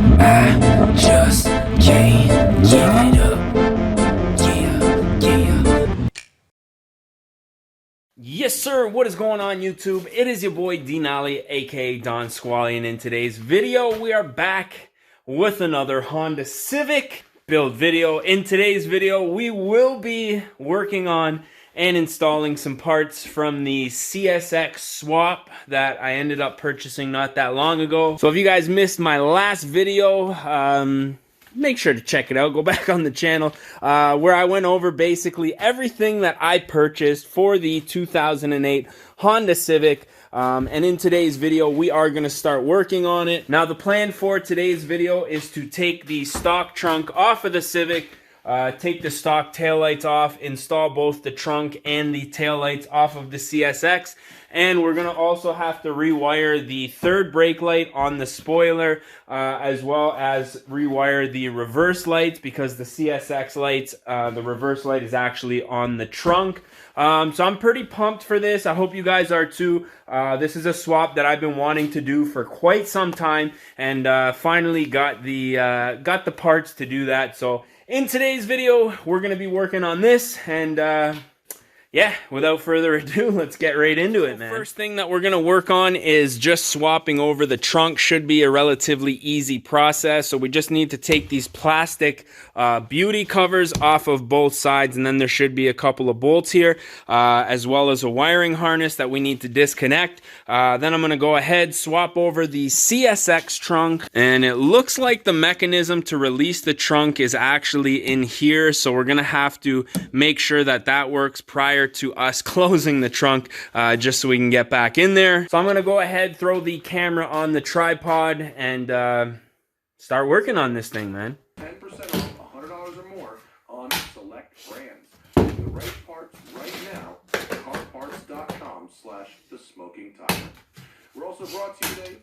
I just can't give it up. Yeah, yeah. Yes, sir. What is going on, YouTube? It is your boy Denali, aka Don Squally, and in today's video, we are back with another Honda Civic build video. In today's video, we will be working on and installing some parts from the CSX swap that I ended up purchasing not that long ago. So if you guys missed my last video, make sure to check it out. Go back on the channel where I went over basically everything that I purchased for the 2008 Honda Civic. And in today's video, we are going to start working on it. Now, the plan for today's video is to take the stock trunk off of the Civic, take the stock taillights off, install both the trunk and the taillights off of the CSX, and we're going to also have to rewire the third brake light on the spoiler, as well as rewire the reverse lights, because the CSX lights, the reverse light is actually on the trunk. So I'm pretty pumped for this. I hope you guys are too. This is a swap that I've been wanting to do for quite some time, and finally got the parts to do that. So in today's video, we're going to be working on this, and yeah, without further ado, let's get right into it, man. First thing that we're going to work on is just swapping over the trunk. Should be a relatively easy process. So we just need to take these plastic beauty covers off of both sides, and then there should be a couple of bolts here, as well as a wiring harness that we need to disconnect. Then I'm going to go ahead, swap over the CSX trunk, and it looks like the mechanism to release the trunk is actually in here. So we're going to have to make sure that that works prior to us closing the trunk, just so we can get back in there. So I'm gonna go ahead, throw the camera on the tripod, and start working on this thing, man. 10% off, $100 or more on select brands. The right parts right now, carparts.com/thesmokingtire. We're also brought to you today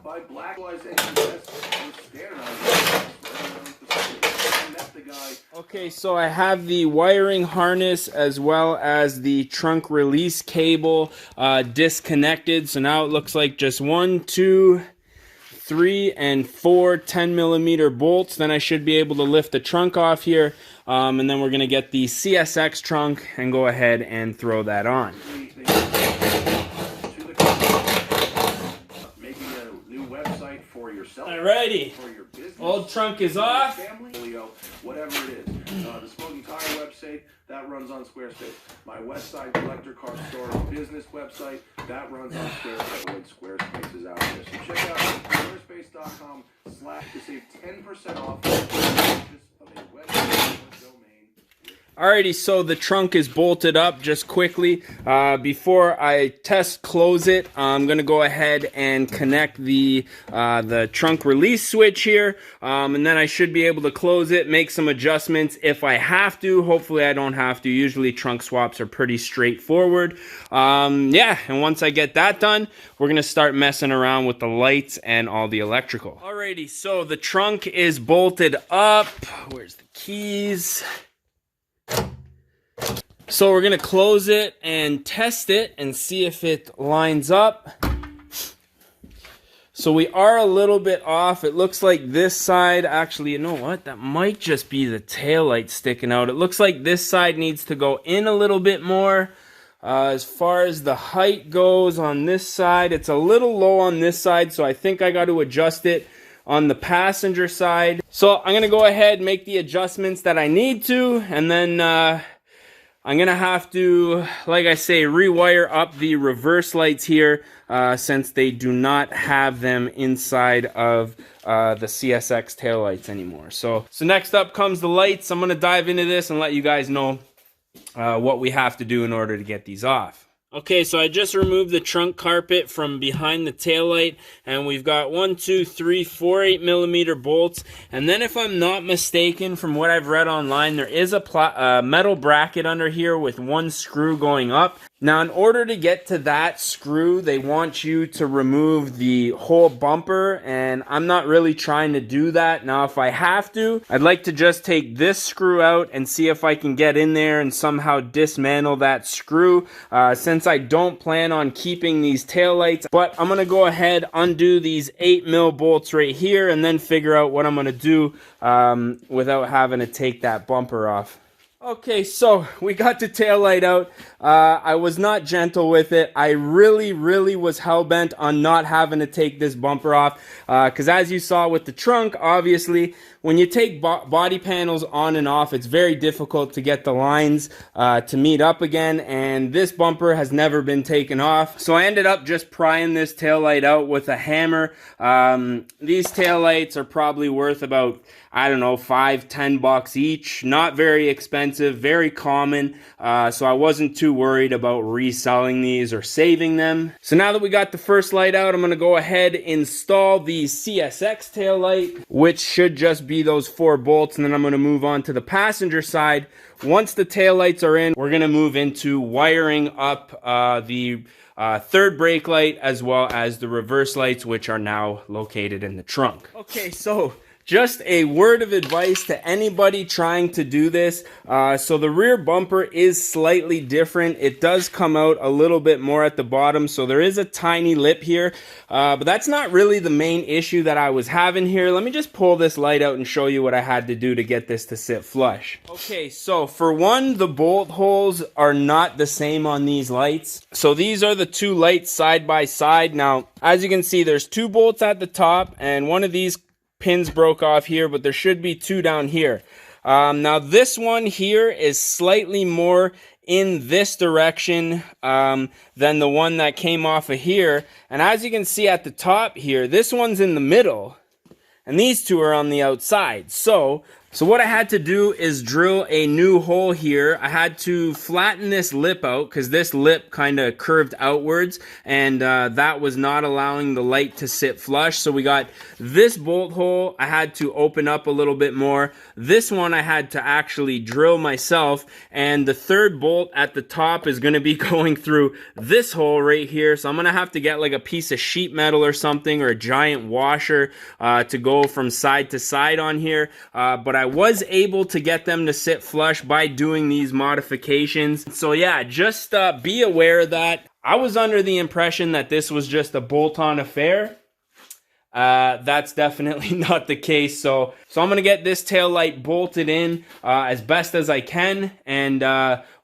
by Blackization and Standardized. Okay, so I have the wiring harness as well as the trunk release cable disconnected. So now it looks like just 1, 2, 3, and 4 10mm bolts. Then I should be able to lift the trunk off here, and then we're going to get the CSX trunk and go ahead and throw that on. Making a new website for yourself. Alrighty, for your business, old trunk is off. Family, whatever it is. The Smoking Tire website, that runs on Squarespace. My Westside Collector Car Store business website, that runs on Squarespace. Squarespace is out there. So check out squarespace.com/ to save 10% off the purchase of a website domain. Alrighty, so the trunk is bolted up. Just quickly, before I test close it, I'm gonna go ahead and connect the trunk release switch here, and then I should be able to close it, make some adjustments if I have to. Hopefully I don't have to. Usually trunk swaps are pretty straightforward. Yeah, and once I get that done, we're gonna start messing around with the lights and all the electrical. Alrighty, so the trunk is bolted up. Where's the keys? So we're gonna close it and test it and see if it lines up. So we are a little bit off. It looks like this side, actually, you know what? That might just be the taillight sticking out. It looks like this side needs to go in a little bit more. As far as the height goes on this side, it's a little low on this side, so I think I got to adjust it on the passenger side. So I'm gonna go ahead and make the adjustments that I need to, and then I'm gonna have to, like I say, rewire up the reverse lights here, since they do not have them inside of the CSX taillights anymore. So next up comes the lights. I'm gonna dive into this and let you guys know what we have to do in order to get these off. Okay, so I just removed the trunk carpet from behind the taillight, and we've got 1, 2, 3, 4 8mm bolts. And then if I'm not mistaken, from what I've read online, there is a metal bracket under here with one screw going up. Now, in order to get to that screw, they want you to remove the whole bumper, and I'm not really trying to do that. Now, if I have to, I'd like to just take this screw out and see if I can get in there and somehow dismantle that screw, since I don't plan on keeping these taillights. But I'm going to go ahead, undo these 8mm bolts right here, and then figure out what I'm going to do without having to take that bumper off. Okay, so we got the taillight out. I was not gentle with it. I really was hell-bent on not having to take this bumper off. Because as you saw with the trunk, obviously, when you take body panels on and off, it's very difficult to get the lines to meet up again. And this bumper has never been taken off. So I ended up just prying this taillight out with a hammer. These taillights are probably worth about, I don't know, $5-10 each. Not very expensive, very common. So I wasn't too worried about reselling these or saving them. So now that we got the first light out, I'm gonna go ahead and install the CSX taillight, which should just be those 4 bolts. And then I'm gonna move on to the passenger side. Once the taillights are in, we're gonna move into wiring up the third brake light as well as the reverse lights, which are now located in the trunk. Okay, so just a word of advice to anybody trying to do this. So the rear bumper is slightly different. It does come out a little bit more at the bottom, so there is a tiny lip here. But that's not really the main issue that I was having here. Let me just pull this light out and show you what I had to do to get this to sit flush. Okay, so for one, the bolt holes are not the same on these lights. So these are the 2 lights side by side. Now, as you can see, there's 2 bolts at the top, and one of these pins broke off here, but there should be 2 down here. Now this one here is slightly more in this direction than the one that came off of here. And as you can see at the top here, this one's in the middle and these 2 are on the outside. So what I had to do is drill a new hole here. I had to flatten this lip out because this lip kind of curved outwards, and that was not allowing the light to sit flush. So we got this bolt hole I had to open up a little bit more. This one I had to actually drill myself, and the third bolt at the top is going to be going through this hole right here. So I'm going to have to get like a piece of sheet metal or something, or a giant washer to go from side to side on here. But I was able to get them to sit flush by doing these modifications. So yeah, just be aware that I was under the impression that this was just a bolt-on affair. That's definitely not the case. So I'm gonna get this tail light bolted in as best as I can, and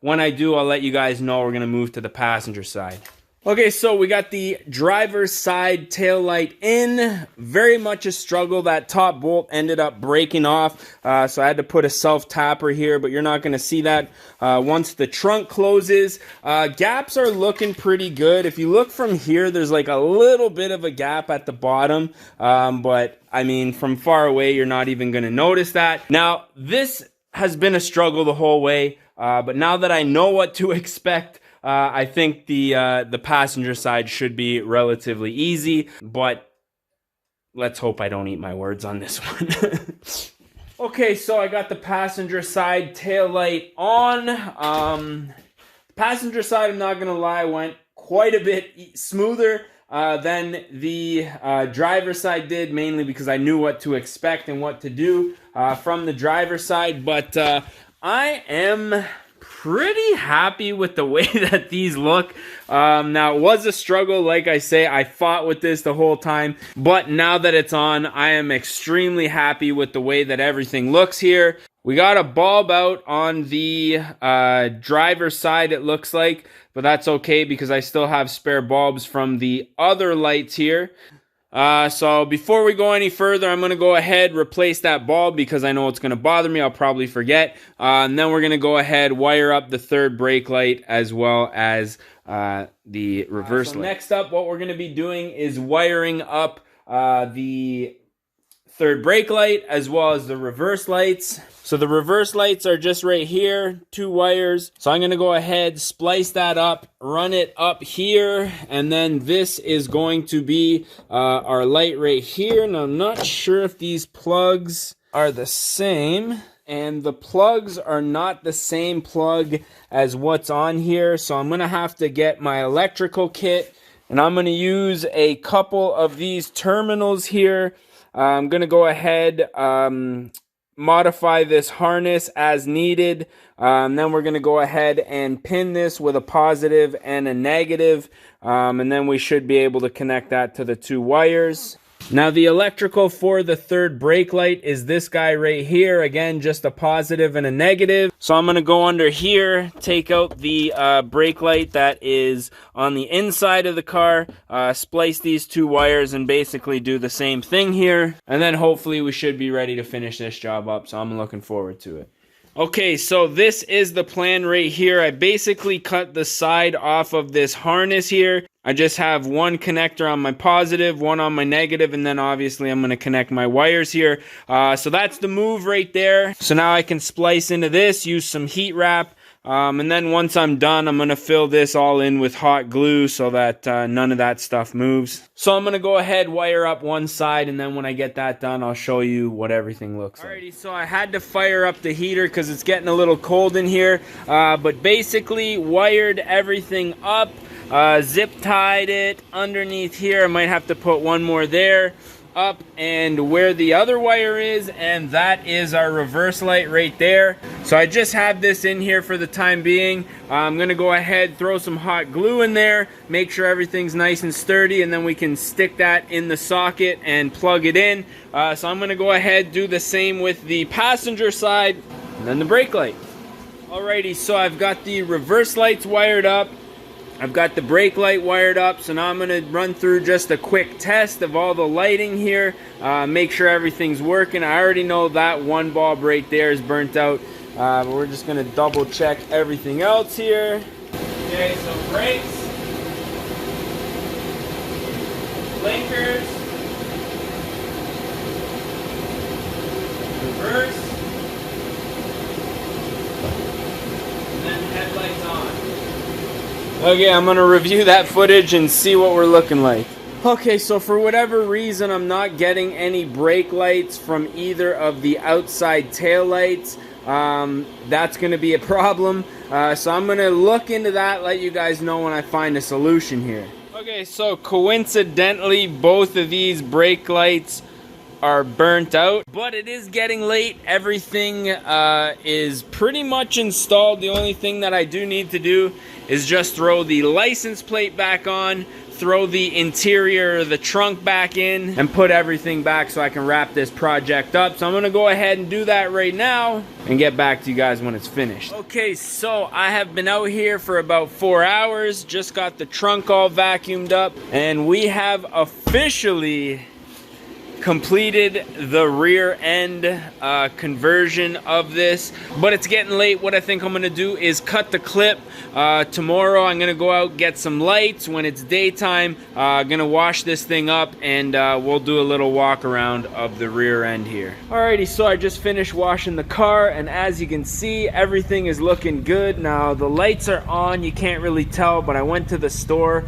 when I do, I'll let you guys know. We're gonna move to the passenger side. Okay, so we got the driver's side tail light in. Very much a struggle. That top bolt ended up breaking off, so I had to put a self-tapper here, but you're not going to see that once the trunk closes. Gaps are looking pretty good. If you look from here, there's like a little bit of a gap at the bottom, but I mean, from far away, you're not even going to notice that. Now, this has been a struggle the whole way, but now that I know what to expect, I think the passenger side should be relatively easy, but let's hope I don't eat my words on this one. Okay, so I got the passenger side tail light on. Passenger side, I'm not gonna lie, went quite a bit smoother than the driver's side did, mainly because I knew what to expect and what to do from the driver's side. But I am pretty happy with the way that these look. Now, it was a struggle, like I say. I fought with this the whole time, but now that it's on, I am extremely happy with the way that everything looks here. We got a bulb out on the driver's side, it looks like, but that's okay because I still have spare bulbs from the other lights here. So before we go any further, I'm going to go ahead, replace that bulb because I know it's going to bother me. I'll probably forget. And then we're going to go ahead, wire up the third brake light as well as the reverse light. Next up, what we're going to be doing is wiring up the third brake light as well as the reverse lights. So the reverse lights are just right here, 2 wires. So I'm going to go ahead, splice that up, run it up here, and then this is going to be our light right here. Now I'm not sure if these plugs are the same. and the plugs are not the same plug as what's on here, so I'm gonna have to get my electrical kit, and I'm gonna use a couple of these terminals here. I'm gonna go ahead, modify this harness as needed. Then we're going to go ahead and pin this with a positive and a negative, and then we should be able to connect that to the 2 wires. Now the electrical for the third brake light is this guy right here. Again, just a positive and a negative. So I'm going to go under here, take out the brake light that is on the inside of the car, splice these 2 wires, and basically do the same thing here. And then hopefully we should be ready to finish this job up. So I'm looking forward to it. Okay, so this is the plan right here. I basically cut the side off of this harness here. I just have one connector on my positive, one on my negative, and then obviously I'm going to connect my wires here. So that's the move right there. So now I can splice into this, use some heat wrap, and then once I'm done, I'm going to fill this all in with hot glue so that none of that stuff moves. So I'm going to go ahead, wire up one side, and then when I get that done, I'll show you what everything looks like. Alrighty, so I had to fire up the heater because it's getting a little cold in here, but basically wired everything up. Zip tied it underneath here. I might have to put one more there, up and where the other wire is, and that is our reverse light right there. So I just have this in here for the time being. I'm gonna go ahead, throw some hot glue in there, make sure everything's nice and sturdy, and then we can stick that in the socket and plug it in. So I'm gonna go ahead, do the same with the passenger side and then the brake light. Alrighty, so I've got the reverse lights wired up. I've got the brake light wired up, so now I'm going to run through just a quick test of all the lighting here, make sure everything's working. I already know that one bulb right there is burnt out, but we're just going to double check everything else here. Okay, so brakes, blinkers, reverse, and then headlights on. Okay, I'm gonna review that footage and see what we're looking like. Okay, so for whatever reason, I'm not getting any brake lights from either of the outside tail lights. That's gonna be a problem. So I'm gonna look into that, let you guys know when I find a solution here. Okay, so coincidentally, both of these brake lights are burnt out, but it is getting late. Everything is pretty much installed. The only thing that I do need to do is just throw the license plate back on, throw the interior, the trunk back in, and put everything back so I can wrap this project up. So I'm gonna go ahead and do that right now and get back to you guys when it's finished. Okay, so I have been out here for about 4 hours, just got the trunk all vacuumed up, and we have officially completed the rear end conversion of this, but it's getting late. What I think I'm gonna do is cut the clip. Tomorrow I'm gonna go out, get some lights when it's daytime, gonna wash this thing up, and we'll do a little walk around of the rear end here. Alrighty, so I just finished washing the car, and as you can see, everything is looking good. Now the lights are on, you can't really tell, but I went to the store,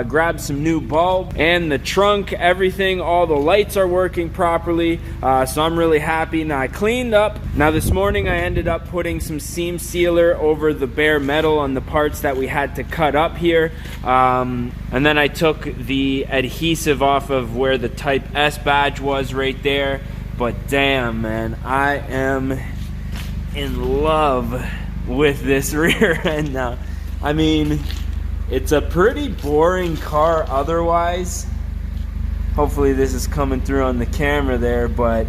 grabbed some new bulb, and the trunk, everything, all the lights are working properly, so I'm really happy. Now I cleaned up. Now this morning I ended up putting some seam sealer over the bare metal on the parts that we had to cut up here, and then I took the adhesive off of where the Type S badge was right there. But damn, man, I am in love with this rear end now. I mean, it's a pretty boring car otherwise. Hopefully this is coming through on the camera there, but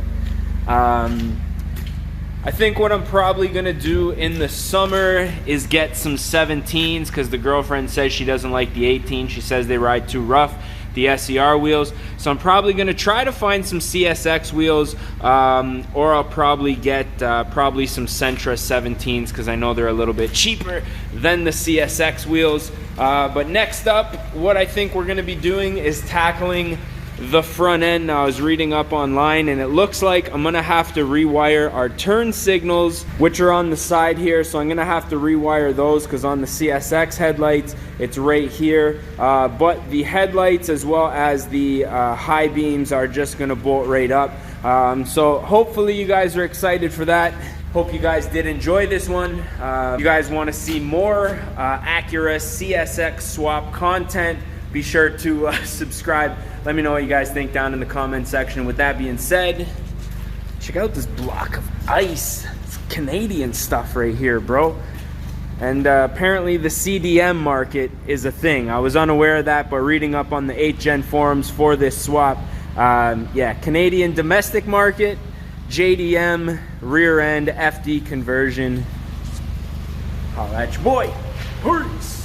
I think what I'm probably gonna do in the summer is get some 17s, because the girlfriend says she doesn't like the 18. She says they ride too rough, the SER wheels. So I'm probably gonna try to find some CSX wheels, or I'll probably get probably some Sentra 17s, because I know they're a little bit cheaper than the CSX wheels. But next up, what I think we're gonna be doing is tackling the front end. Now I was reading up online, and it looks like I'm gonna have to rewire our turn signals, which are on the side here. So I'm gonna have to rewire those, because on the CSX headlights it's right here, but the headlights as well as the high beams are just gonna bolt right up. So hopefully you guys are excited for that. Hope you guys did enjoy this one. If you guys want to see more Acura CSX swap content, be sure to subscribe. Let me know what you guys think down in the comment section. With that being said, check out this block of ice. It's Canadian stuff right here, bro. And apparently the CDM market is a thing. I was unaware of that, but reading up on the 8th Gen forums for this swap, yeah, Canadian domestic market, JDM, rear end, FD conversion. Holla at your boy. Peace.